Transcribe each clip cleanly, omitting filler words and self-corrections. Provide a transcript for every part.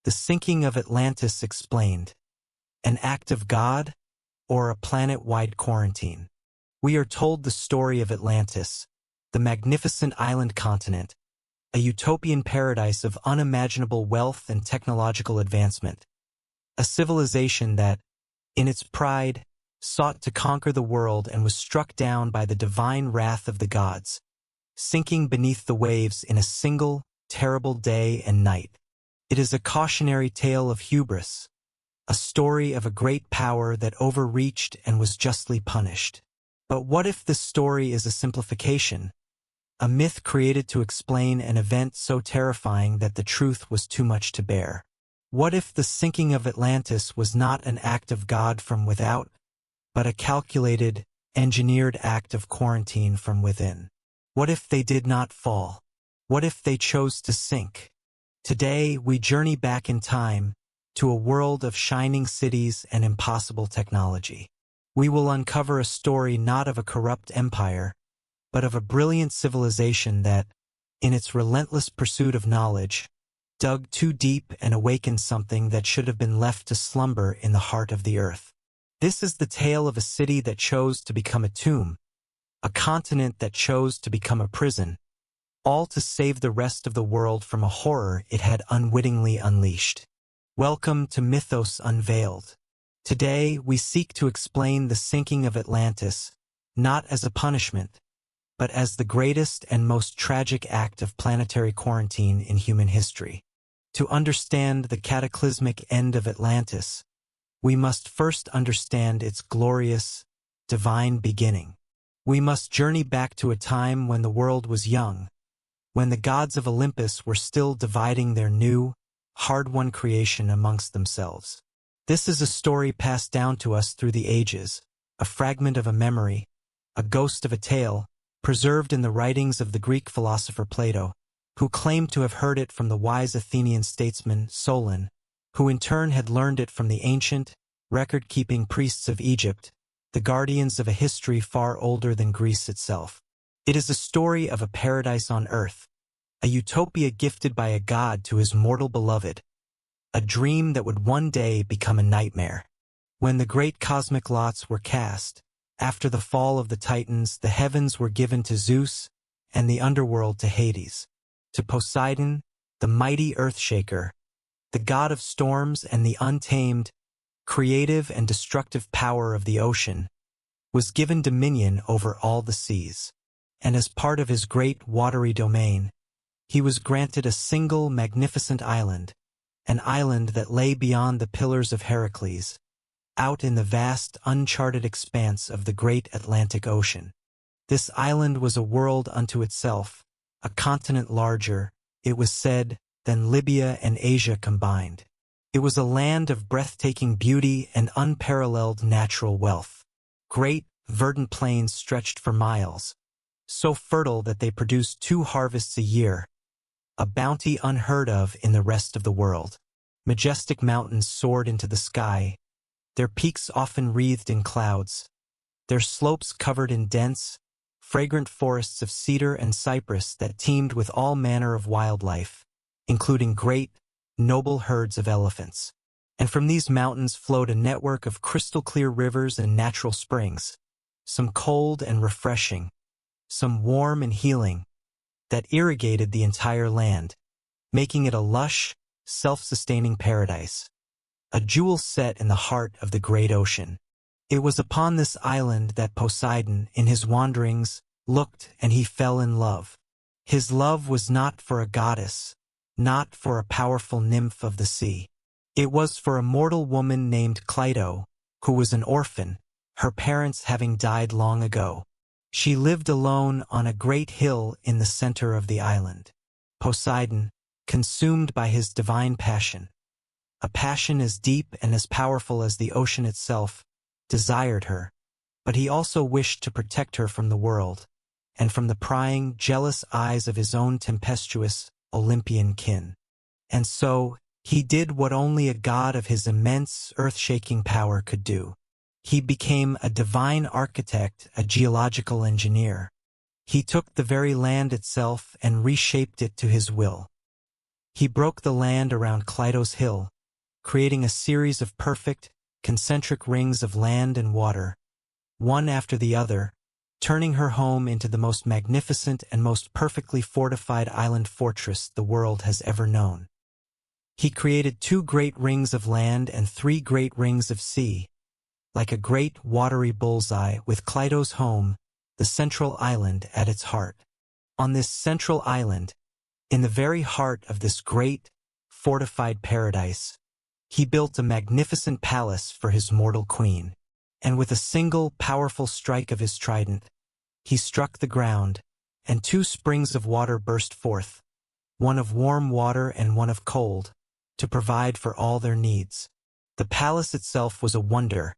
The sinking of Atlantis explained. An act of God or a planet-wide quarantine? We are told the story of Atlantis, the magnificent island continent, a utopian paradise of unimaginable wealth and technological advancement. A civilization that, in its pride, sought to conquer the world and was struck down by the divine wrath of the gods, sinking beneath the waves in a single, terrible day and night. It is a cautionary tale of hubris, a story of a great power that overreached and was justly punished. But what if this story is a simplification, a myth created to explain an event so terrifying that the truth was too much to bear? What if the sinking of Atlantis was not an act of God from without, but a calculated, engineered act of quarantine from within? What if they did not fall? What if they chose to sink? Today, we journey back in time to a world of shining cities and impossible technology. We will uncover a story not of a corrupt empire, but of a brilliant civilization that, in its relentless pursuit of knowledge, dug too deep and awakened something that should have been left to slumber in the heart of the earth. This is the tale of a city that chose to become a tomb, a continent that chose to become a prison, all to save the rest of the world from a horror it had unwittingly unleashed. Welcome to Mythos Unveiled. Today, we seek to explain the sinking of Atlantis, not as a punishment, but as the greatest and most tragic act of planetary quarantine in human history. To understand the cataclysmic end of Atlantis, we must first understand its glorious, divine beginning. We must journey back to a time when the world was young, when the gods of Olympus were still dividing their new, hard-won creation amongst themselves. This is a story passed down to us through the ages, a fragment of a memory, a ghost of a tale, preserved in the writings of the Greek philosopher Plato, who claimed to have heard it from the wise Athenian statesman Solon, who in turn had learned it from the ancient, record-keeping priests of Egypt, the guardians of a history far older than Greece itself. It is a story of a paradise on earth, a utopia gifted by a god to his mortal beloved, a dream that would one day become a nightmare. When the great cosmic lots were cast, after the fall of the Titans, the heavens were given to Zeus and the underworld to Hades, to Poseidon, the mighty earthshaker, the god of storms and the untamed, creative and destructive power of the ocean, was given dominion over all the seas. And as part of his great watery domain, he was granted a single magnificent island, an island that lay beyond the Pillars of Heracles, out in the vast, uncharted expanse of the great Atlantic Ocean. This island was a world unto itself, a continent larger, it was said, than Libya and Asia combined. It was a land of breathtaking beauty and unparalleled natural wealth. Great, verdant plains stretched for miles, so fertile that they produced 2 harvests a year, a bounty unheard of in the rest of the world. Majestic mountains soared into the sky, their peaks often wreathed in clouds, their slopes covered in dense, fragrant forests of cedar and cypress that teemed with all manner of wildlife, including great, noble herds of elephants. And from these mountains flowed a network of crystal-clear rivers and natural springs, some cold and refreshing, some warm and healing, that irrigated the entire land, making it a lush, self-sustaining paradise, a jewel set in the heart of the great ocean. It was upon this island that Poseidon, in his wanderings, looked and he fell in love. His love was not for a goddess, not for a powerful nymph of the sea. It was for a mortal woman named Cleito, who was an orphan, her parents having died long ago. She lived alone on a great hill in the center of the island. Poseidon, consumed by his divine passion, a passion as deep and as powerful as the ocean itself, desired her, but he also wished to protect her from the world, and from the prying, jealous eyes of his own tempestuous, Olympian kin. And so, he did what only a god of his immense, earth-shaking power could do. He became a divine architect, a geological engineer. He took the very land itself and reshaped it to his will. He broke the land around Clyto's hill, creating a series of perfect, concentric rings of land and water, one after the other, turning her home into the most magnificent and most perfectly fortified island fortress the world has ever known. He created 2 great rings of land and 3 great rings of sea, like a great watery bullseye with Clyto's home, the central island, at its heart. On this central island, in the very heart of this great, fortified paradise, he built a magnificent palace for his mortal queen, and with a single powerful strike of his trident, he struck the ground, and 2 springs of water burst forth, one of warm water and one of cold, to provide for all their needs. The palace itself was a wonder,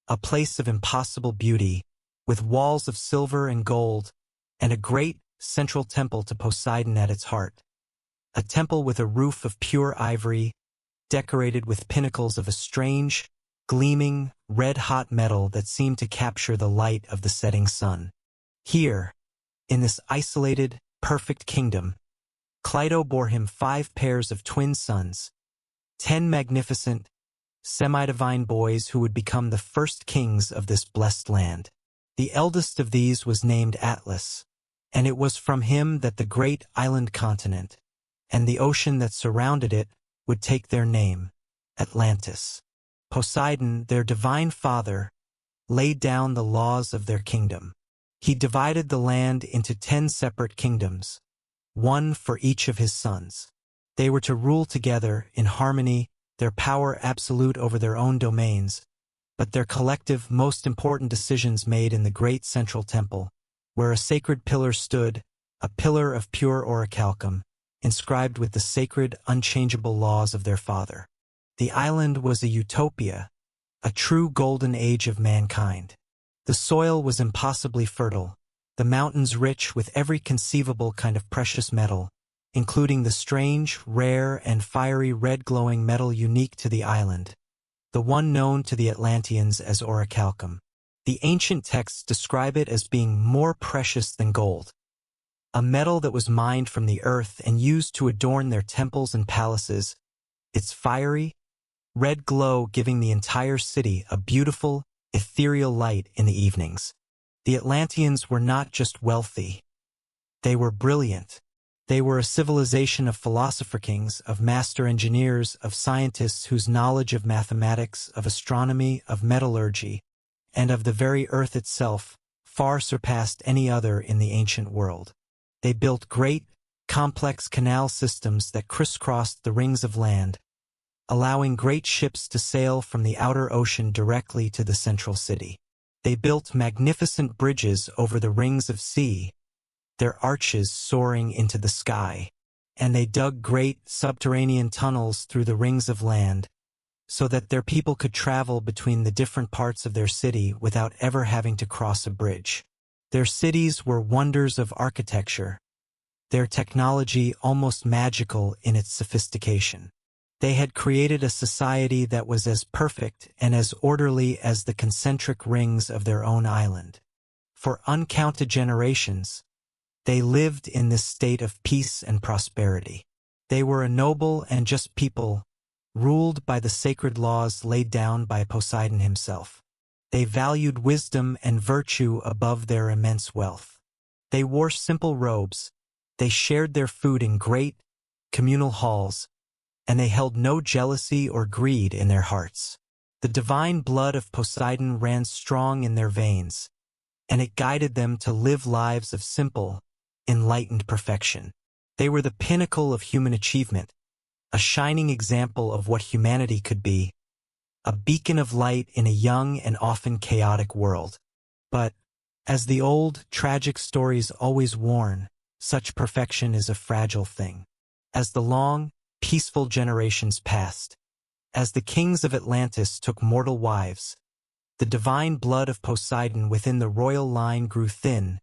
a place of impossible beauty, with walls of silver and gold, and a great central temple to Poseidon at its heart. A temple with a roof of pure ivory, decorated with pinnacles of a strange, gleaming, red-hot metal that seemed to capture the light of the setting sun. Here, in this isolated, perfect kingdom, Clyto bore him 5 pairs of twin sons, 10 magnificent, semi-divine boys who would become the first kings of this blessed land. The eldest of these was named Atlas, and it was from him that the great island continent, and the ocean that surrounded it, would take their name, Atlantis. Poseidon, their divine father, laid down the laws of their kingdom. He divided the land into 10 separate kingdoms, one for each of his sons. They were to rule together in harmony, their power absolute over their own domains, but their collective most important decisions made in the great central temple, where a sacred pillar stood, a pillar of pure orichalcum, inscribed with the sacred, unchangeable laws of their father. The island was a utopia, a true golden age of mankind. The soil was impossibly fertile, the mountains rich with every conceivable kind of precious metal, including the strange, rare, and fiery red-glowing metal unique to the island, the one known to the Atlanteans as orichalcum. The ancient texts describe it as being more precious than gold, a metal that was mined from the earth and used to adorn their temples and palaces, its fiery, red glow giving the entire city a beautiful, ethereal light in the evenings. The Atlanteans were not just wealthy. They were brilliant. They were a civilization of philosopher kings, of master engineers, of scientists whose knowledge of mathematics, of astronomy, of metallurgy, and of the very earth itself far surpassed any other in the ancient world. They built great, complex canal systems that crisscrossed the rings of land, allowing great ships to sail from the outer ocean directly to the central city. They built magnificent bridges over the rings of sea, their arches soaring into the sky, and they dug great subterranean tunnels through the rings of land, so that their people could travel between the different parts of their city without ever having to cross a bridge. Their cities were wonders of architecture, their technology almost magical in its sophistication. They had created a society that was as perfect and as orderly as the concentric rings of their own island. For uncounted generations, they lived in this state of peace and prosperity. They were a noble and just people, ruled by the sacred laws laid down by Poseidon himself. They valued wisdom and virtue above their immense wealth. They wore simple robes, they shared their food in great, communal halls, and they held no jealousy or greed in their hearts. The divine blood of Poseidon ran strong in their veins, and it guided them to live lives of simple, enlightened perfection. They were the pinnacle of human achievement, a shining example of what humanity could be, a beacon of light in a young and often chaotic world. But, as the old, tragic stories always warn, such perfection is a fragile thing. As the long, peaceful generations passed, as the kings of Atlantis took mortal wives, the divine blood of Poseidon within the royal line grew thin,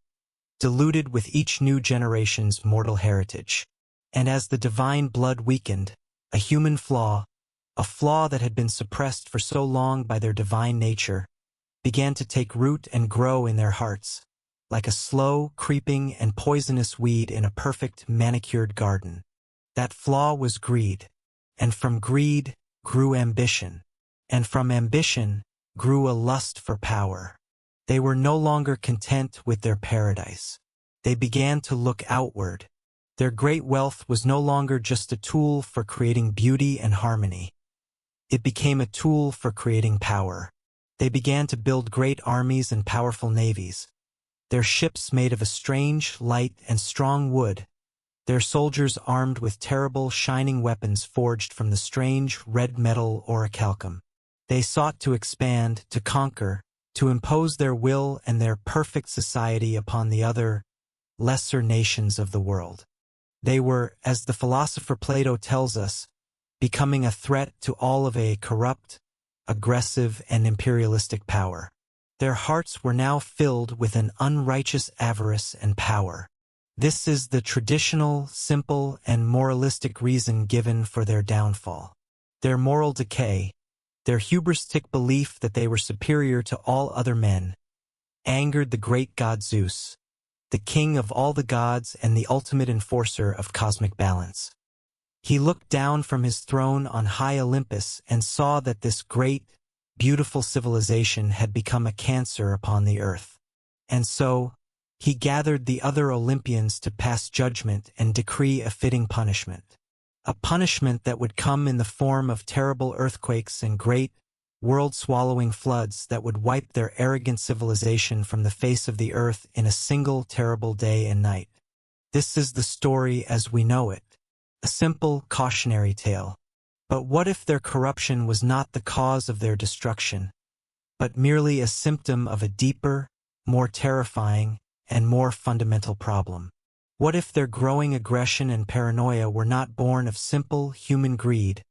diluted with each new generation's mortal heritage. And as the divine blood weakened, a human flaw, a flaw that had been suppressed for so long by their divine nature, began to take root and grow in their hearts, like a slow, creeping, and poisonous weed in a perfect, manicured garden. That flaw was greed. And from greed grew ambition. And from ambition grew a lust for power. They were no longer content with their paradise. They began to look outward. Their great wealth was no longer just a tool for creating beauty and harmony. It became a tool for creating power. They began to build great armies and powerful navies. Their ships made of a strange, light, and strong wood. Their soldiers armed with terrible, shining weapons forged from the strange, red metal orichalcum. They sought to expand, to conquer, to impose their will and their perfect society upon the other, lesser nations of the world. They were, as the philosopher Plato tells us, becoming a threat to all of a corrupt, aggressive, and imperialistic power. Their hearts were now filled with an unrighteous avarice and power. This is the traditional, simple, and moralistic reason given for their downfall. Their moral decay, their hubristic belief that they were superior to all other men, angered the great god Zeus, the king of all the gods and the ultimate enforcer of cosmic balance. He looked down from his throne on high Olympus and saw that this great, beautiful civilization had become a cancer upon the earth. And so, he gathered the other Olympians to pass judgment and decree a fitting punishment. A punishment that would come in the form of terrible earthquakes and great, world-swallowing floods that would wipe their arrogant civilization from the face of the earth in a single terrible day and night. This is the story as we know it, a simple cautionary tale. But what if their corruption was not the cause of their destruction, but merely a symptom of a deeper, more terrifying, and more fundamental problem? What if their growing aggression and paranoia were not born of simple human greed,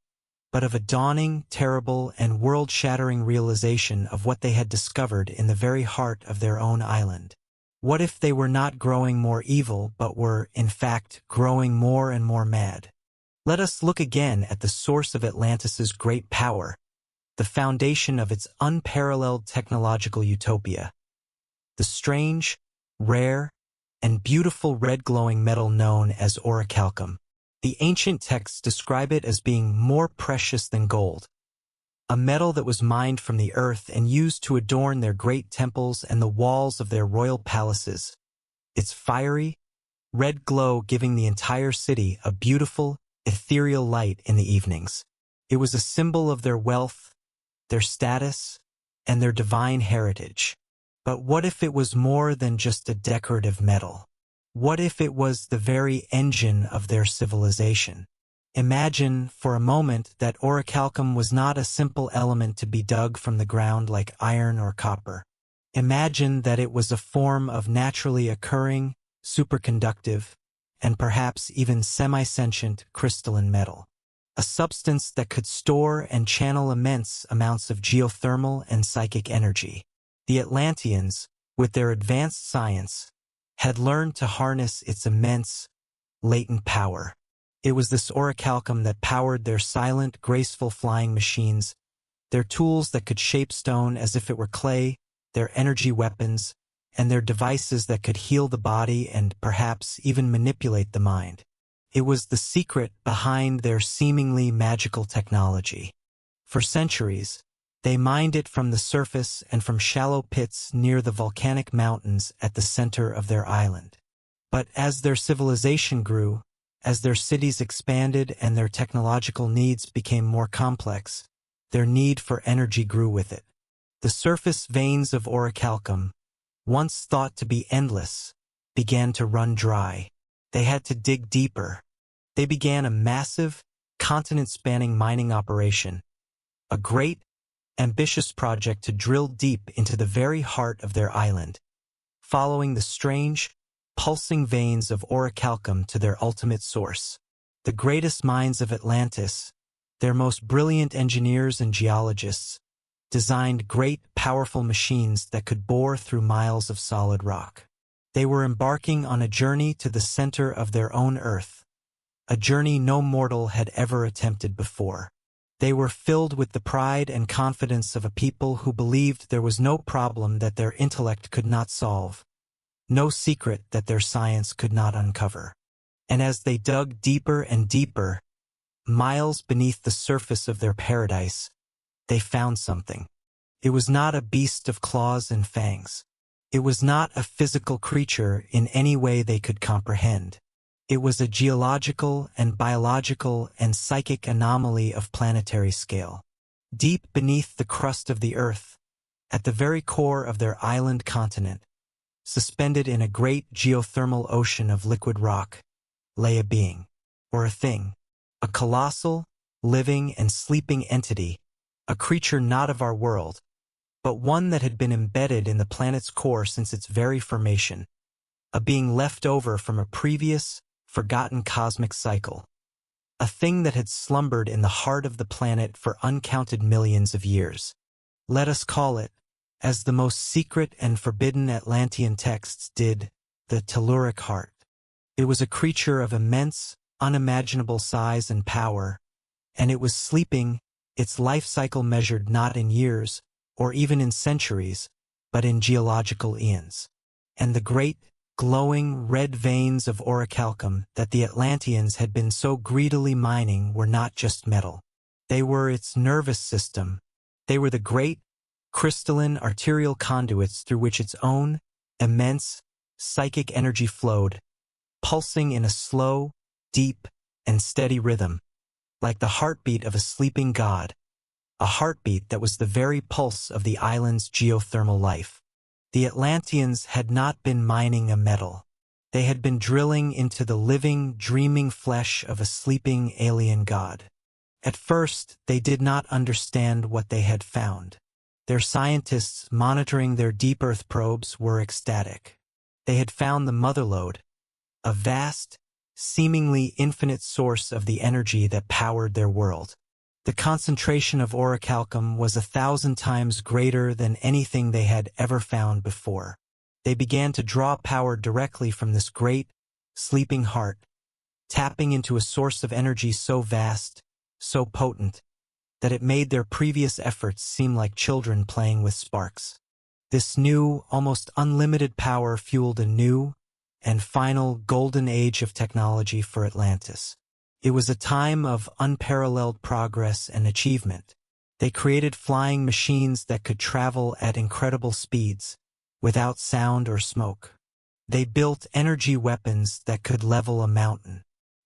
but of a dawning, terrible, and world-shattering realization of what they had discovered in the very heart of their own island? What if they were not growing more evil, but were, in fact, growing more and more mad? Let us look again at the source of Atlantis's great power, the foundation of its unparalleled technological utopia. The strange, rare, and beautiful red glowing metal known as orichalcum. The ancient texts describe it as being more precious than gold, a metal that was mined from the earth and used to adorn their great temples and the walls of their royal palaces. Its fiery, red glow giving the entire city a beautiful, ethereal light in the evenings. It was a symbol of their wealth, their status, and their divine heritage. But what if it was more than just a decorative metal? What if it was the very engine of their civilization? Imagine, for a moment, that orichalcum was not a simple element to be dug from the ground like iron or copper. Imagine that it was a form of naturally occurring, superconductive, and perhaps even semi-sentient crystalline metal. A substance that could store and channel immense amounts of geothermal and psychic energy. The Atlanteans, with their advanced science, had learned to harness its immense, latent power. It was this orichalcum that powered their silent, graceful flying machines, their tools that could shape stone as if it were clay, their energy weapons, and their devices that could heal the body and perhaps even manipulate the mind. It was the secret behind their seemingly magical technology. For centuries, they mined it from the surface and from shallow pits near the volcanic mountains at the center of their island. But as their civilization grew, as their cities expanded and their technological needs became more complex, their need for energy grew with it. The surface veins of orichalcum, once thought to be endless, began to run dry. They had to dig deeper. They began a massive, continent-spanning mining operation, a great, ambitious project to drill deep into the very heart of their island, following the strange, pulsing veins of orichalcum to their ultimate source. The greatest minds of Atlantis, their most brilliant engineers and geologists, designed great, powerful machines that could bore through miles of solid rock. They were embarking on a journey to the center of their own Earth, a journey no mortal had ever attempted before. They were filled with the pride and confidence of a people who believed there was no problem that their intellect could not solve, no secret that their science could not uncover. And as they dug deeper and deeper, miles beneath the surface of their paradise, they found something. It was not a beast of claws and fangs. It was not a physical creature in any way they could comprehend. It was a geological and biological and psychic anomaly of planetary scale. Deep beneath the crust of the Earth, at the very core of their island continent, suspended in a great geothermal ocean of liquid rock, lay a being, or a thing, a colossal, living and sleeping entity, a creature not of our world, but one that had been embedded in the planet's core since its very formation, a being left over from a previous, forgotten cosmic cycle, a thing that had slumbered in the heart of the planet for uncounted millions of years. Let us call it, as the most secret and forbidden Atlantean texts did, the Telluric Heart. It was a creature of immense, unimaginable size and power, and it was sleeping, its life cycle measured not in years, or even in centuries, but in geological eons. And the great, glowing red veins of orichalcum that the Atlanteans had been so greedily mining were not just metal. They were its nervous system. They were the great, crystalline arterial conduits through which its own, immense, psychic energy flowed, pulsing in a slow, deep, and steady rhythm, like the heartbeat of a sleeping god, a heartbeat that was the very pulse of the island's geothermal life. The Atlanteans had not been mining a metal. They had been drilling into the living, dreaming flesh of a sleeping alien god. At first, they did not understand what they had found. Their scientists monitoring their deep Earth probes were ecstatic. They had found the motherlode, a vast, seemingly infinite source of the energy that powered their world. The concentration of orichalcum was 1,000 times greater than anything they had ever found before. They began to draw power directly from this great, sleeping heart, tapping into a source of energy so vast, so potent, that it made their previous efforts seem like children playing with sparks. This new, almost unlimited power fueled a new and final golden age of technology for Atlantis. It was a time of unparalleled progress and achievement. They created flying machines that could travel at incredible speeds, without sound or smoke. They built energy weapons that could level a mountain.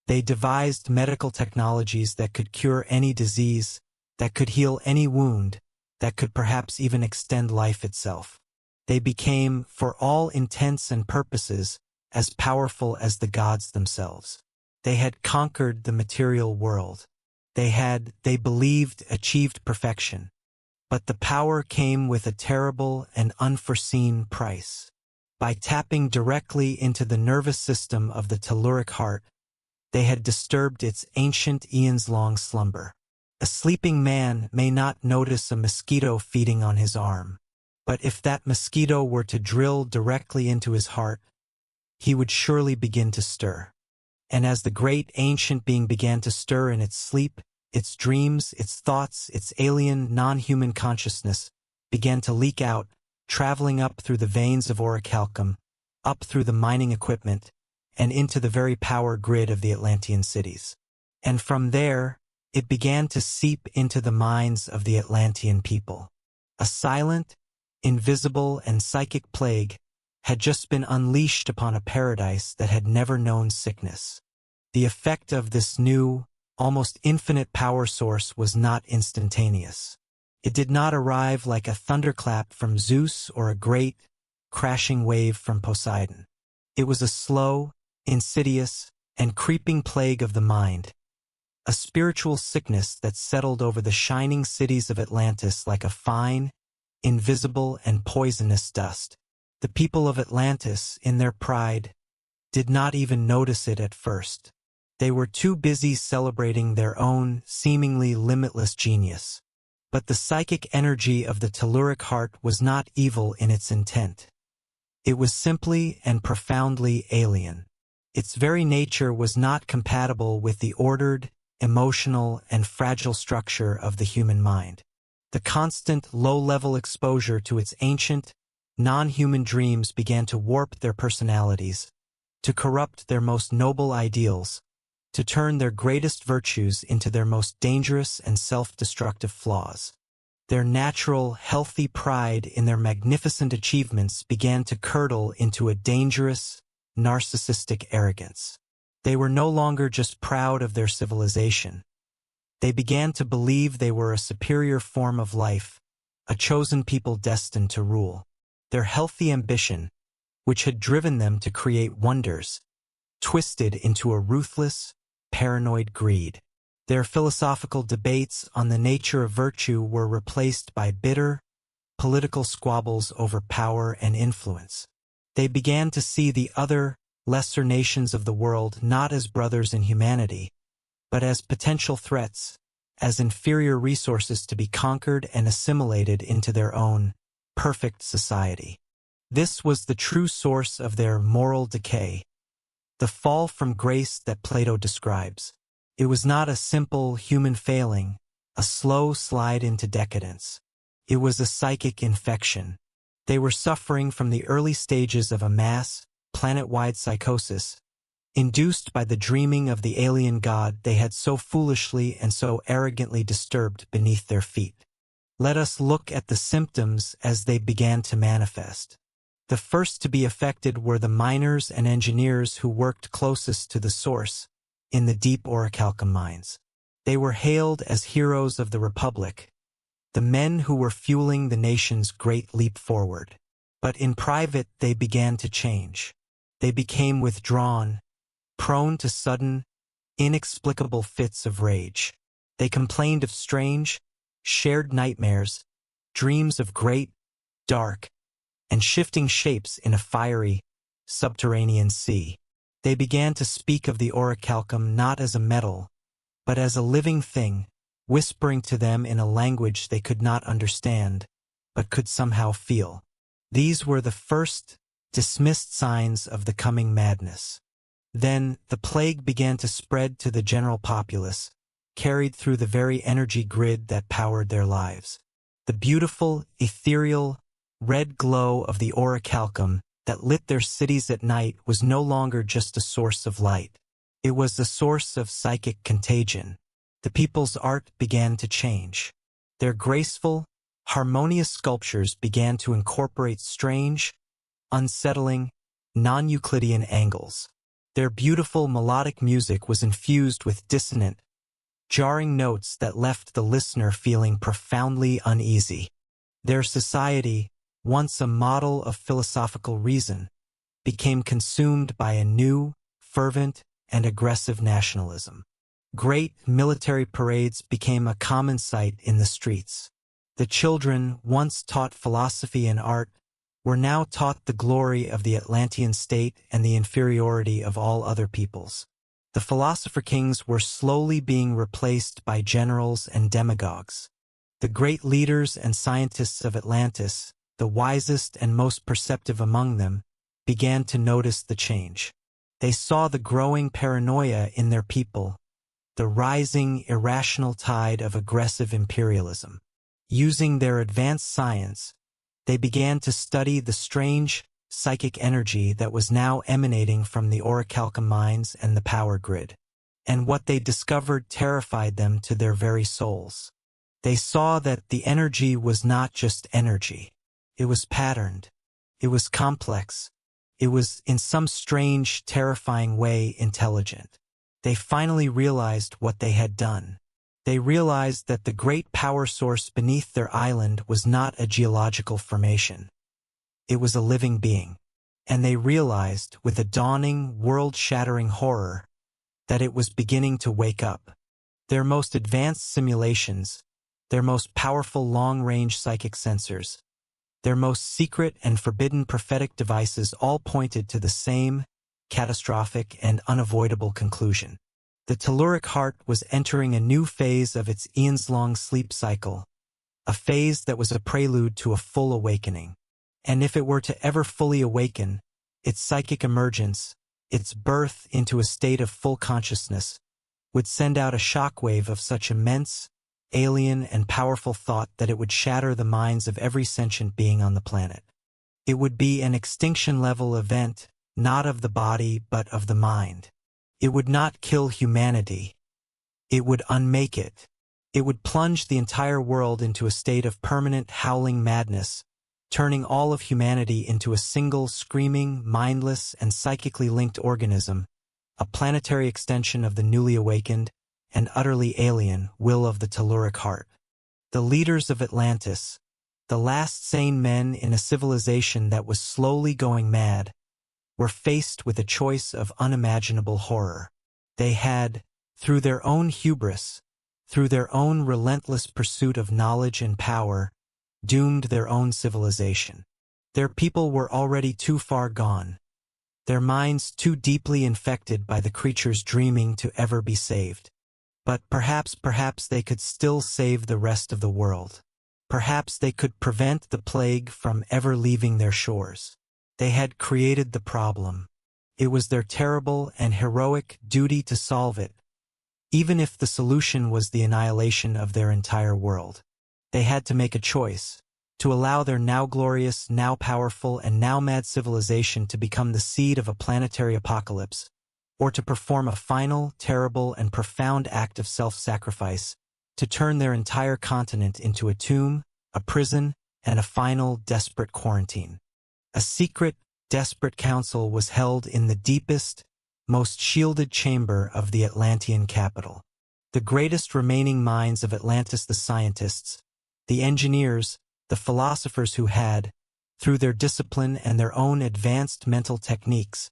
They devised medical technologies that could cure any disease, that could heal any wound, that could perhaps even extend life itself. They became, for all intents and purposes, as powerful as the gods themselves. They had conquered the material world. They had, they believed, achieved perfection. But the power came with a terrible and unforeseen price. By tapping directly into the nervous system of the Telluric Heart, they had disturbed its ancient eons-long slumber. A sleeping man may not notice a mosquito feeding on his arm, but if that mosquito were to drill directly into his heart, he would surely begin to stir. And as the great ancient being began to stir in its sleep, its dreams, its thoughts, its alien, non-human consciousness began to leak out, traveling up through the veins of orichalcum, up through the mining equipment, and into the very power grid of the Atlantean cities. And from there, it began to seep into the minds of the Atlantean people. A silent, invisible, and psychic plague had just been unleashed upon a paradise that had never known sickness. The effect of this new, almost infinite power source was not instantaneous. It did not arrive like a thunderclap from Zeus or a great, crashing wave from Poseidon. It was a slow, insidious, and creeping plague of the mind, a spiritual sickness that settled over the shining cities of Atlantis like a fine, invisible, and poisonous dust. The people of Atlantis, in their pride, did not even notice it at first. They were too busy celebrating their own, seemingly limitless genius. But the psychic energy of the Telluric Heart was not evil in its intent. It was simply and profoundly alien. Its very nature was not compatible with the ordered, emotional, and fragile structure of the human mind. The constant, low-level exposure to its ancient, non-human dreams began to warp their personalities, to corrupt their most noble ideals, to turn their greatest virtues into their most dangerous and self-destructive flaws. Their natural, healthy pride in their magnificent achievements began to curdle into a dangerous, narcissistic arrogance. They were no longer just proud of their civilization. They began to believe they were a superior form of life, a chosen people destined to rule. Their healthy ambition, which had driven them to create wonders, twisted into a ruthless, paranoid greed. Their philosophical debates on the nature of virtue were replaced by bitter, political squabbles over power and influence. They began to see the other, lesser nations of the world not as brothers in humanity, but as potential threats, as inferior resources to be conquered and assimilated into their own perfect society. This was the true source of their moral decay, the fall from grace that Plato describes. It was not a simple human failing, a slow slide into decadence. It was a psychic infection. They were suffering from the early stages of a mass, planet-wide psychosis, induced by the dreaming of the alien god they had so foolishly and so arrogantly disturbed beneath their feet. Let us look at the symptoms as they began to manifest. The first to be affected were the miners and engineers who worked closest to the source, in the deep orichalcum mines. They were hailed as heroes of the Republic, the men who were fueling the nation's great leap forward. But in private they began to change. They became withdrawn, prone to sudden, inexplicable fits of rage. They complained of strange, shared nightmares, dreams of great, dark, and shifting shapes in a fiery, subterranean sea. They began to speak of the orichalcum not as a metal, but as a living thing, whispering to them in a language they could not understand, but could somehow feel. These were the first, dismissed signs of the coming madness. Then, the plague began to spread to the general populace, carried through the very energy grid that powered their lives. The beautiful, ethereal, red glow of the orichalcum that lit their cities at night was no longer just a source of light. It was the source of psychic contagion. The people's art began to change. Their graceful, harmonious sculptures began to incorporate strange, unsettling, non-Euclidean angles. Their beautiful melodic music was infused with dissonant, jarring notes that left the listener feeling profoundly uneasy. Their society, once a model of philosophical reason, became consumed by a new, fervent, and aggressive nationalism. Great military parades became a common sight in the streets. The children, once taught philosophy and art, were now taught the glory of the Atlantean state and the inferiority of all other peoples. The philosopher kings were slowly being replaced by generals and demagogues. The great leaders and scientists of Atlantis, the wisest and most perceptive among them, began to notice the change. They saw the growing paranoia in their people, the rising irrational tide of aggressive imperialism. Using their advanced science, they began to study the strange, psychic energy that was now emanating from the orichalcum mines and the power grid. And what they discovered terrified them to their very souls. They saw that the energy was not just energy. It was patterned. It was complex. It was, in some strange, terrifying way, intelligent. They finally realized what they had done. They realized that the great power source beneath their island was not a geological formation. It was a living being. And they realized, with a dawning, world-shattering horror, that it was beginning to wake up. Their most advanced simulations, their most powerful long-range psychic sensors, their most secret and forbidden prophetic devices all pointed to the same catastrophic and unavoidable conclusion. The telluric heart was entering a new phase of its eons-long sleep cycle, a phase that was a prelude to a full awakening. And if it were to ever fully awaken, its psychic emergence, its birth into a state of full consciousness, would send out a shockwave of such immense, alien, and powerful thought that it would shatter the minds of every sentient being on the planet. It would be an extinction-level event, not of the body but of the mind. It would not kill humanity. It would unmake it. It would plunge the entire world into a state of permanent howling madness, turning all of humanity into a single, screaming, mindless, and psychically linked organism, a planetary extension of the newly awakened and utterly alien will of the telluric heart. The leaders of Atlantis, the last sane men in a civilization that was slowly going mad, were faced with a choice of unimaginable horror. They had, through their own hubris, through their own relentless pursuit of knowledge and power, doomed their own civilization. Their people were already too far gone, their minds too deeply infected by the creatures dreaming to ever be saved. But perhaps they could still save the rest of the world. Perhaps they could prevent the plague from ever leaving their shores. They had created the problem. It was their terrible and heroic duty to solve it, even if the solution was the annihilation of their entire world. They had to make a choice, to allow their now glorious, now powerful, and now mad civilization to become the seed of a planetary apocalypse, or to perform a final, terrible, and profound act of self-sacrifice, to turn their entire continent into a tomb, a prison, and a final, desperate quarantine. A secret, desperate council was held in the deepest, most shielded chamber of the Atlantean capital. The greatest remaining minds of Atlantis, the scientists, the engineers, the philosophers who had, through their discipline and their own advanced mental techniques,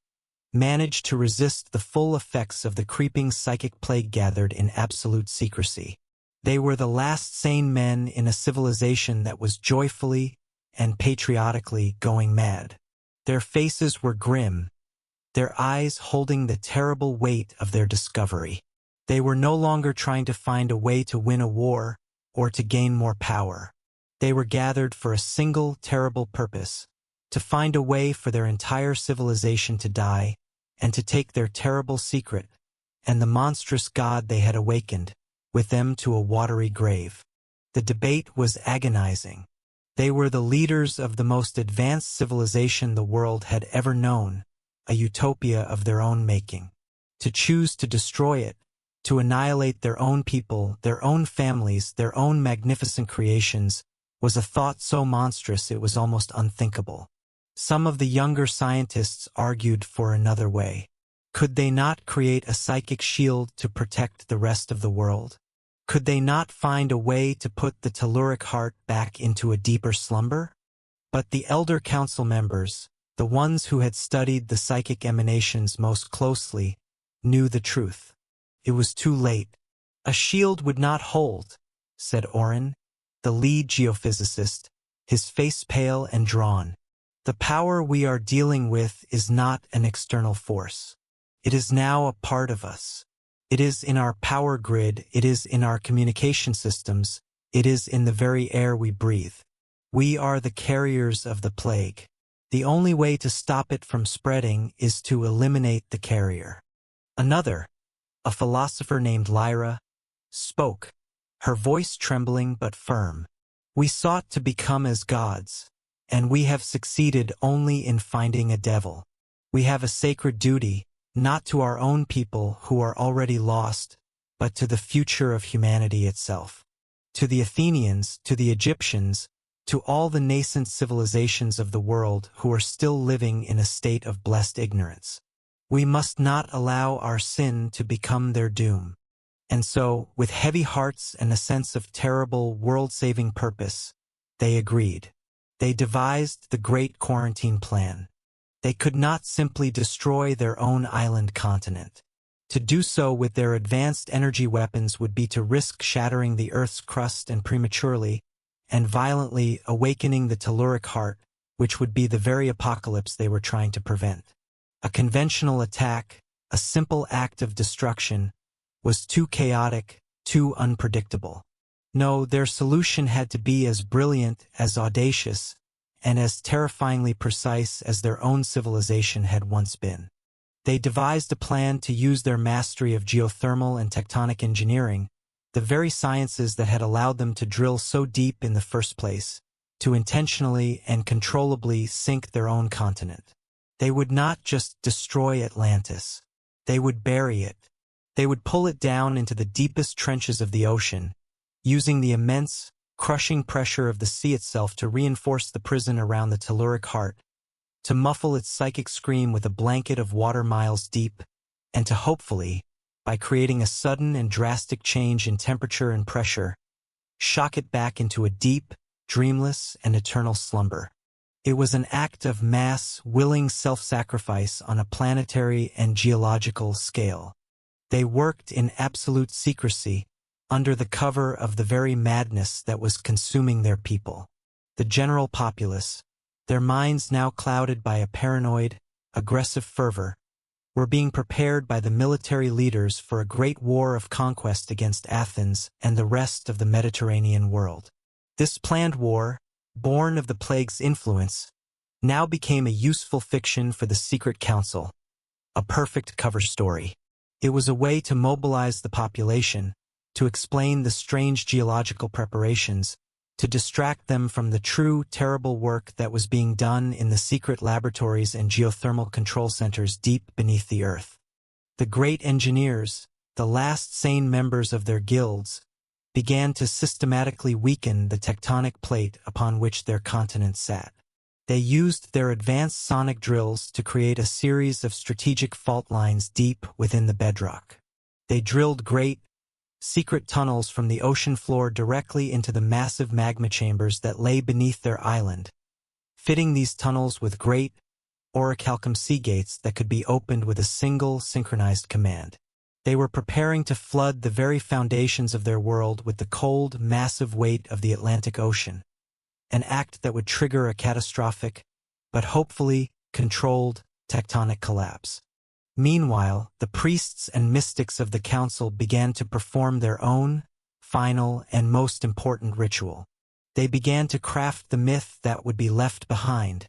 managed to resist the full effects of the creeping psychic plague, gathered in absolute secrecy. They were the last sane men in a civilization that was joyfully and patriotically going mad. Their faces were grim, their eyes holding the terrible weight of their discovery. They were no longer trying to find a way to win a war or to gain more power. They were gathered for a single terrible purpose, to find a way for their entire civilization to die, and to take their terrible secret, and the monstrous god they had awakened, with them to a watery grave. The debate was agonizing. They were the leaders of the most advanced civilization the world had ever known, a utopia of their own making. To choose to destroy it, to annihilate their own people, their own families, their own magnificent creations, was a thought so monstrous it was almost unthinkable. Some of the younger scientists argued for another way. Could they not create a psychic shield to protect the rest of the world? Could they not find a way to put the telluric heart back into a deeper slumber? But the elder council members, the ones who had studied the psychic emanations most closely, knew the truth. It was too late. A shield would not hold, said Orin, the lead geophysicist, his face pale and drawn. The power we are dealing with is not an external force. It is now a part of us. It is in our power grid, it is in our communication systems, it is in the very air we breathe. We are the carriers of the plague. The only way to stop it from spreading is to eliminate the carrier. Another, a philosopher named Lyra, spoke, her voice trembling but firm. We sought to become as gods, and we have succeeded only in finding a devil. We have a sacred duty, not to our own people who are already lost, but to the future of humanity itself. To the Athenians, to the Egyptians, to all the nascent civilizations of the world who are still living in a state of blessed ignorance. We must not allow our sin to become their doom. And so, with heavy hearts and a sense of terrible world-saving purpose, they agreed. They devised the Great Quarantine Plan. They could not simply destroy their own island continent. To do so with their advanced energy weapons would be to risk shattering the Earth's crust and prematurely and violently awakening the telluric heart, which would be the very apocalypse they were trying to prevent. A conventional attack, a simple act of destruction, was too chaotic, too unpredictable. No, their solution had to be as brilliant, as audacious, and as terrifyingly precise as their own civilization had once been. They devised a plan to use their mastery of geothermal and tectonic engineering, the very sciences that had allowed them to drill so deep in the first place, to intentionally and controllably sink their own continent. They would not just destroy Atlantis. They would bury it. They would pull it down into the deepest trenches of the ocean, using the immense, crushing pressure of the sea itself to reinforce the prison around the telluric heart, to muffle its psychic scream with a blanket of water miles deep, and to hopefully, by creating a sudden and drastic change in temperature and pressure, shock it back into a deep, dreamless, and eternal slumber. It was an act of mass, willing self-sacrifice on a planetary and geological scale. They worked in absolute secrecy, under the cover of the very madness that was consuming their people. The general populace, their minds now clouded by a paranoid, aggressive fervor, were being prepared by the military leaders for a great war of conquest against Athens and the rest of the Mediterranean world. This planned war, born of the plague's influence, now became a useful fiction for the secret council, a perfect cover story. It was a way to mobilize the population, to explain the strange geological preparations, to distract them from the true, terrible work that was being done in the secret laboratories and geothermal control centers deep beneath the earth. The great engineers, the last sane members of their guilds, began to systematically weaken the tectonic plate upon which their continent sat. They used their advanced sonic drills to create a series of strategic fault lines deep within the bedrock. They drilled great, secret tunnels from the ocean floor directly into the massive magma chambers that lay beneath their island, fitting these tunnels with great, orichalcum sea gates that could be opened with a single synchronized command. They were preparing to flood the very foundations of their world with the cold, massive weight of the Atlantic Ocean, an act that would trigger a catastrophic, but hopefully controlled, tectonic collapse. Meanwhile, the priests and mystics of the council began to perform their own, final, and most important ritual. They began to craft the myth that would be left behind,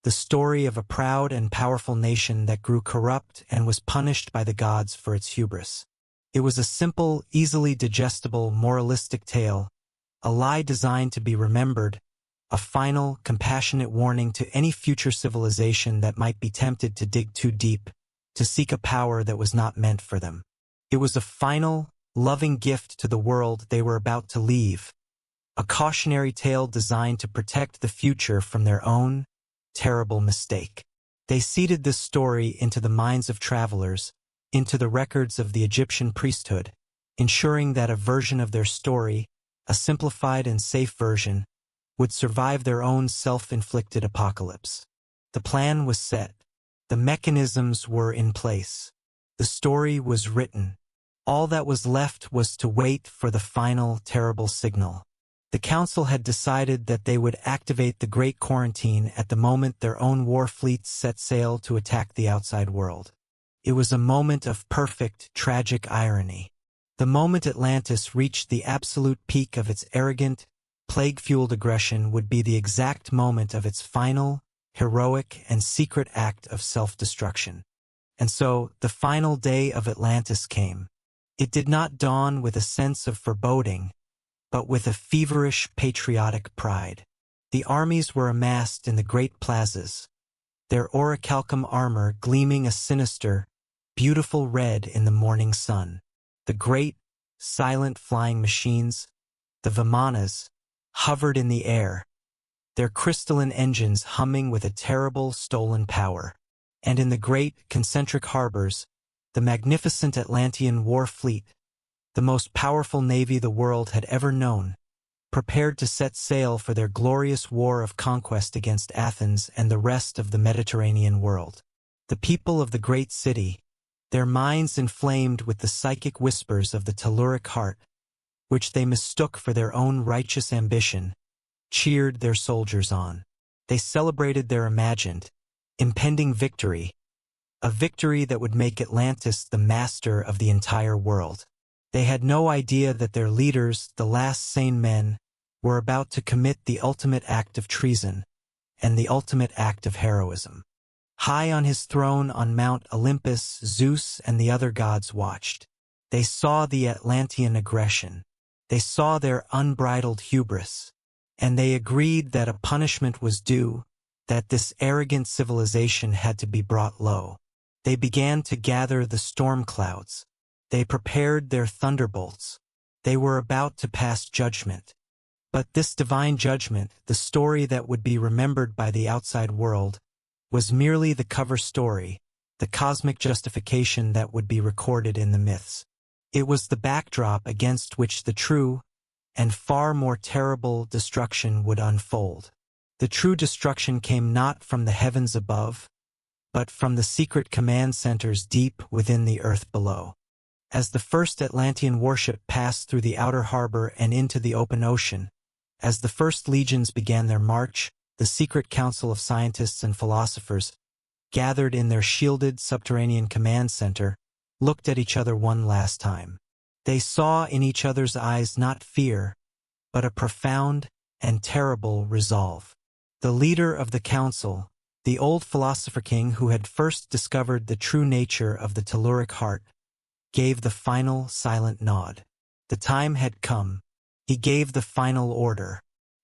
the story of a proud and powerful nation that grew corrupt and was punished by the gods for its hubris. It was a simple, easily digestible, moralistic tale, a lie designed to be remembered, a final, compassionate warning to any future civilization that might be tempted to dig too deep, to seek a power that was not meant for them. It was a final, loving gift to the world they were about to leave, a cautionary tale designed to protect the future from their own terrible mistake. They seeded this story into the minds of travelers, into the records of the Egyptian priesthood, ensuring that a version of their story, a simplified and safe version, would survive their own self-inflicted apocalypse. The plan was set. The mechanisms were in place. The story was written. All that was left was to wait for the final terrible signal. The council had decided that they would activate the Great Quarantine at the moment their own war fleets set sail to attack the outside world. It was a moment of perfect, tragic irony. The moment Atlantis reached the absolute peak of its arrogant, plague-fueled aggression would be the exact moment of its final, heroic, and secret act of self-destruction. And so, the final day of Atlantis came. It did not dawn with a sense of foreboding, but with a feverish, patriotic pride. The armies were amassed in the great plazas, their orichalcum armor gleaming a sinister, beautiful red in the morning sun. The great, silent flying machines, the vimanas, hovered in the air, their crystalline engines humming with a terrible stolen power. And in the great, concentric harbors, the magnificent Atlantean war fleet, the most powerful navy the world had ever known, prepared to set sail for their glorious war of conquest against Athens and the rest of the Mediterranean world. The people of the great city, their minds inflamed with the psychic whispers of the telluric heart, which they mistook for their own righteous ambition, cheered their soldiers on. They celebrated their imagined, impending victory, a victory that would make Atlantis the master of the entire world. They had no idea that their leaders, the last sane men, were about to commit the ultimate act of treason and the ultimate act of heroism. High on his throne on Mount Olympus, Zeus and the other gods watched. They saw the Atlantean aggression. They saw their unbridled hubris, and they agreed that a punishment was due, that this arrogant civilization had to be brought low. They began to gather the storm clouds. They prepared their thunderbolts. They were about to pass judgment. But this divine judgment, the story that would be remembered by the outside world, was merely the cover story, the cosmic justification that would be recorded in the myths. It was the backdrop against which the true and far more terrible destruction would unfold. The true destruction came not from the heavens above, but from the secret command centers deep within the earth below. As the first Atlantean warship passed through the outer harbor and into the open ocean, as the first legions began their march, the secret council of scientists and philosophers, gathered in their shielded subterranean command center, looked at each other one last time. They saw in each other's eyes not fear, but a profound and terrible resolve. The leader of the council, the old philosopher king who had first discovered the true nature of the telluric heart, gave the final silent nod. The time had come. He gave the final order.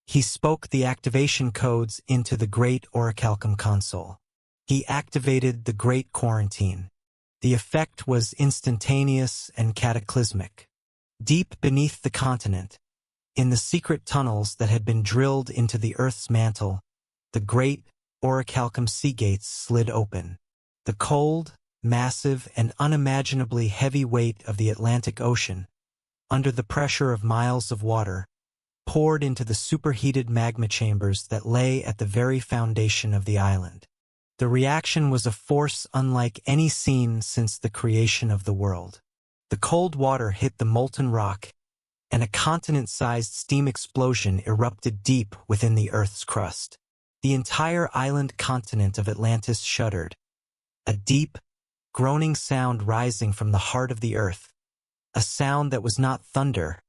He spoke the activation codes into the great orichalcum console. He activated the great quarantine. The effect was instantaneous and cataclysmic. Deep beneath the continent, in the secret tunnels that had been drilled into the Earth's mantle, the great orichalcum sea gates slid open. The cold, massive, and unimaginably heavy weight of the Atlantic Ocean, under the pressure of miles of water, poured into the superheated magma chambers that lay at the very foundation of the island. The reaction was a force unlike any seen since the creation of the world. The cold water hit the molten rock, and a continent-sized steam explosion erupted deep within the Earth's crust. The entire island continent of Atlantis shuddered, a deep, groaning sound rising from the heart of the Earth, a sound that was not thunder,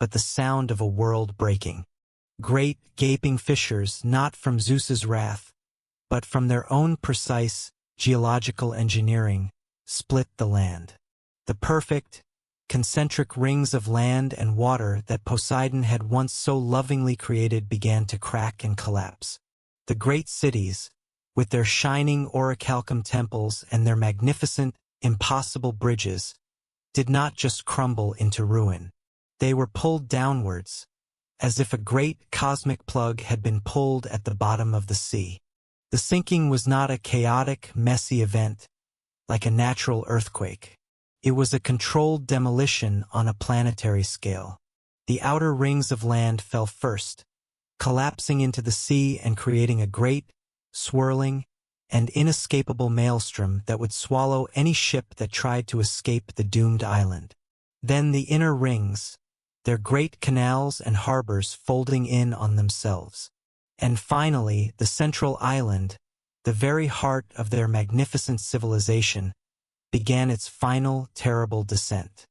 but the sound of a world breaking. Great, gaping fissures, not from Zeus's wrath, but from their own precise geological engineering, split the land. The perfect, concentric rings of land and water that Poseidon had once so lovingly created began to crack and collapse. The great cities, with their shining orichalcum temples and their magnificent, impossible bridges, did not just crumble into ruin. They were pulled downwards, as if a great cosmic plug had been pulled at the bottom of the sea. The sinking was not a chaotic, messy event, like a natural earthquake. It was a controlled demolition on a planetary scale. The outer rings of land fell first, collapsing into the sea and creating a great, swirling, and inescapable maelstrom that would swallow any ship that tried to escape the doomed island. Then the inner rings, their great canals and harbors folding in on themselves. And finally, the central island, the very heart of their magnificent civilization, began its final terrible descent.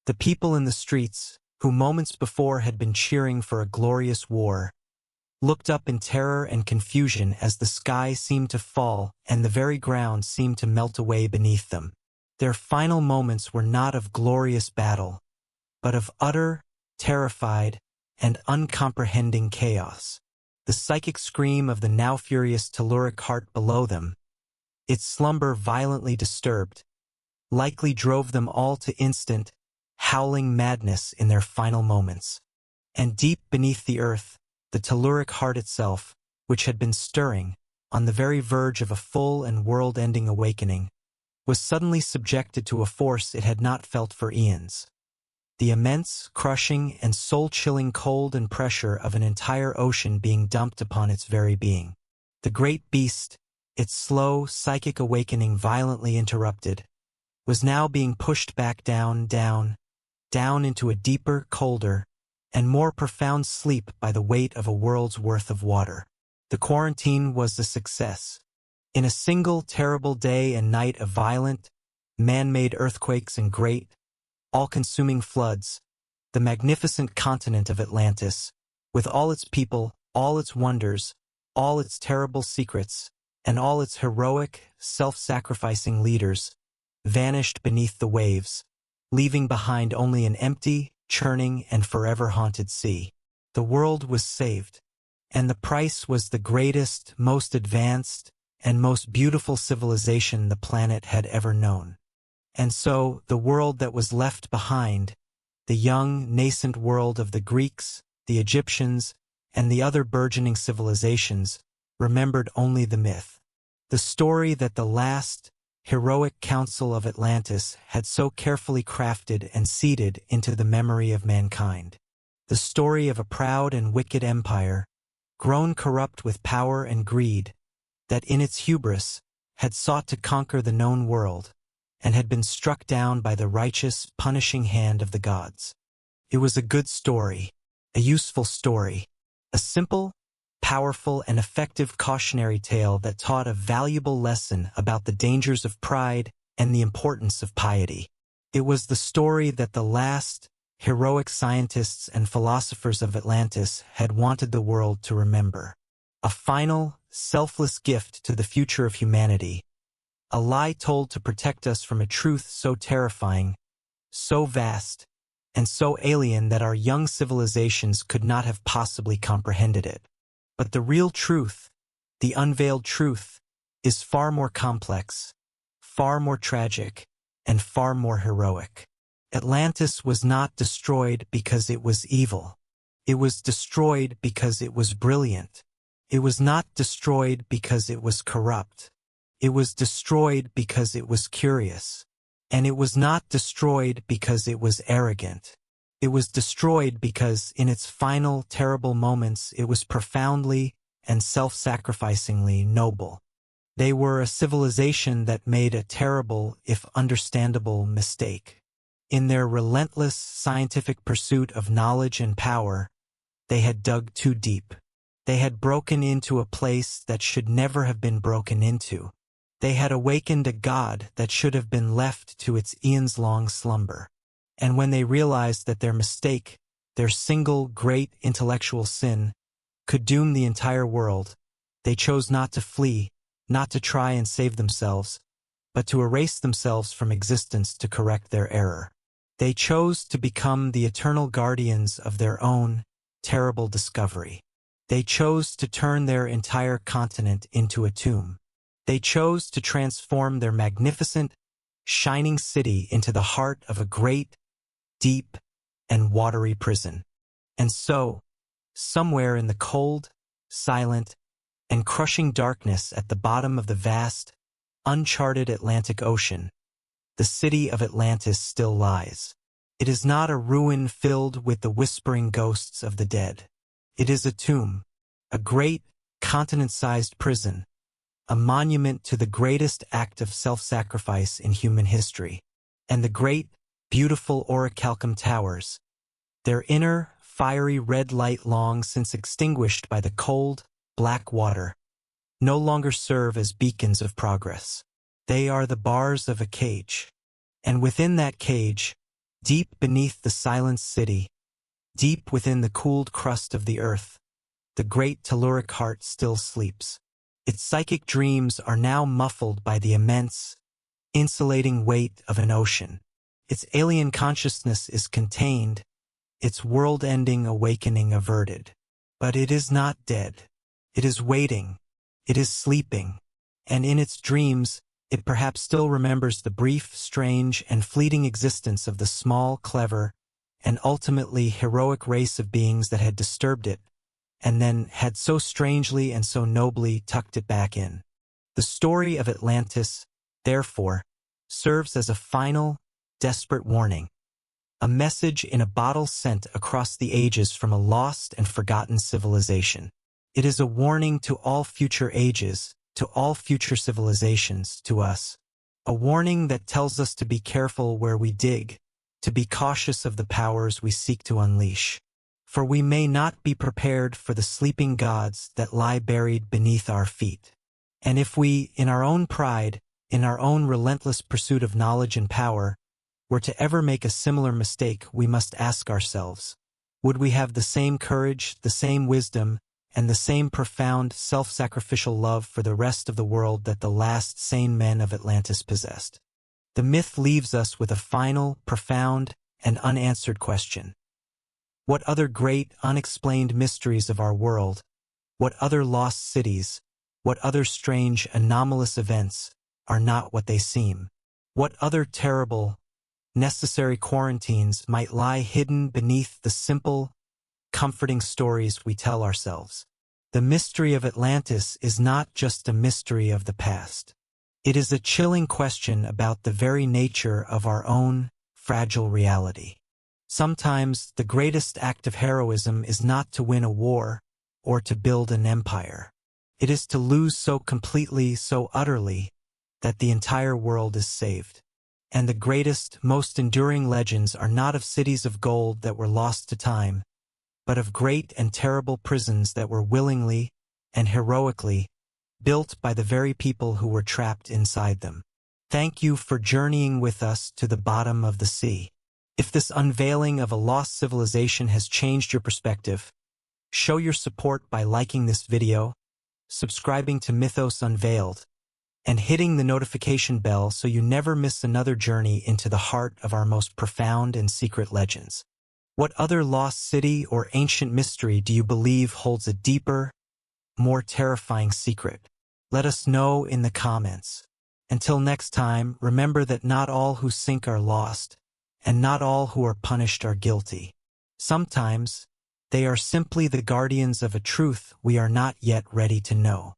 The people in the streets, who moments before had been cheering for a glorious war, looked up in terror and confusion as the sky seemed to fall and the very ground seemed to melt away beneath them. Their final moments were not of glorious battle, but of utter, terrified, and uncomprehending chaos. The psychic scream of the now furious telluric heart below them, its slumber violently disturbed, likely drove them all to instant, howling madness in their final moments. And deep beneath the earth, the telluric heart itself, which had been stirring, on the very verge of a full and world-ending awakening, was suddenly subjected to a force it had not felt for eons. The immense, crushing, and soul-chilling cold and pressure of an entire ocean being dumped upon its very being. The great beast, its slow, psychic awakening violently interrupted, was now being pushed back down into a deeper, colder, and more profound sleep by the weight of a world's worth of water. The quarantine was a success. In a single terrible day and night of violent, man-made earthquakes and great, all-consuming floods, the magnificent continent of Atlantis, with all its people, all its wonders, all its terrible secrets, and all its heroic, self-sacrificing leaders, vanished beneath the waves, leaving behind only an empty, churning, and forever haunted sea. The world was saved. And the price was the greatest, most advanced, and most beautiful civilization the planet had ever known. And so, the world that was left behind, the young, nascent world of the Greeks, the Egyptians, and the other burgeoning civilizations, remembered only the myth. The story that the last, heroic council of Atlantis had so carefully crafted and seeded into the memory of mankind. The story of a proud and wicked empire, grown corrupt with power and greed, that in its hubris had sought to conquer the known world, and had been struck down by the righteous, punishing hand of the gods. It was a good story, a useful story, a simple, powerful, and effective cautionary tale that taught a valuable lesson about the dangers of pride and the importance of piety. It was the story that the last, heroic scientists and philosophers of Atlantis had wanted the world to remember. A final, selfless gift to the future of humanity, a lie told to protect us from a truth so terrifying, so vast, and so alien that our young civilizations could not have possibly comprehended it. But the real truth, the unveiled truth, is far more complex, far more tragic, and far more heroic. Atlantis was not destroyed because it was evil. It was destroyed because it was brilliant. It was not destroyed because it was corrupt. It was destroyed because it was curious. And it was not destroyed because it was arrogant. It was destroyed because, in its final, terrible moments, it was profoundly and self-sacrificingly noble. They were a civilization that made a terrible, if understandable, mistake. In their relentless scientific pursuit of knowledge and power, they had dug too deep. They had broken into a place that should never have been broken into. They had awakened a god that should have been left to its eons-long slumber. And when they realized that their mistake, their single great intellectual sin, could doom the entire world, they chose not to flee, not to try and save themselves, but to erase themselves from existence to correct their error. They chose to become the eternal guardians of their own terrible discovery. They chose to turn their entire continent into a tomb. They chose to transform their magnificent, shining city into the heart of a great, deep, and watery prison. And so, somewhere in the cold, silent, and crushing darkness at the bottom of the vast, uncharted Atlantic Ocean, the city of Atlantis still lies. It is not a ruin filled with the whispering ghosts of the dead. It is a tomb, a great, continent-sized prison, a monument to the greatest act of self-sacrifice in human history. And the great, beautiful orichalcum towers, their inner, fiery red light long since extinguished by the cold, black water, no longer serve as beacons of progress. They are the bars of a cage. And within that cage, deep beneath the silent city, deep within the cooled crust of the earth, the great telluric heart still sleeps. Its psychic dreams are now muffled by the immense, insulating weight of an ocean. Its alien consciousness is contained, its world-ending awakening averted. But it is not dead. It is waiting. It is sleeping. And in its dreams, it perhaps still remembers the brief, strange, and fleeting existence of the small, clever, and ultimately heroic race of beings that had disturbed it, and then had so strangely and so nobly tucked it back in. The story of Atlantis, therefore, serves as a final, desperate warning, a message in a bottle sent across the ages from a lost and forgotten civilization. It is a warning to all future ages, to all future civilizations, to us. A warning that tells us to be careful where we dig, to be cautious of the powers we seek to unleash. For we may not be prepared for the sleeping gods that lie buried beneath our feet. And if we, in our own pride, in our own relentless pursuit of knowledge and power, were to ever make a similar mistake, we must ask ourselves, would we have the same courage, the same wisdom, and the same profound self-sacrificial love for the rest of the world that the last sane men of Atlantis possessed? The myth leaves us with a final, profound, and unanswered question. What other great, unexplained mysteries of our world, What other lost cities, what other strange, anomalous events are not what they seem? What other terrible, necessary quarantines might lie hidden beneath the simple, comforting stories we tell ourselves? The mystery of Atlantis is not just a mystery of the past. It is a chilling question about the very nature of our own fragile reality. Sometimes the greatest act of heroism is not to win a war or to build an empire. It is to lose so completely, so utterly, that the entire world is saved. And the greatest, most enduring legends are not of cities of gold that were lost to time, but of great and terrible prisons that were willingly and heroically built by the very people who were trapped inside them. Thank you for journeying with us to the bottom of the sea. If this unveiling of a lost civilization has changed your perspective, show your support by liking this video, subscribing to Mythos Unveiled, and hitting the notification bell so you never miss another journey into the heart of our most profound and secret legends. What other lost city or ancient mystery do you believe holds a deeper, more terrifying secret? Let us know in the comments. Until next time, remember that not all who sink are lost, and not all who are punished are guilty. Sometimes, they are simply the guardians of a truth we are not yet ready to know.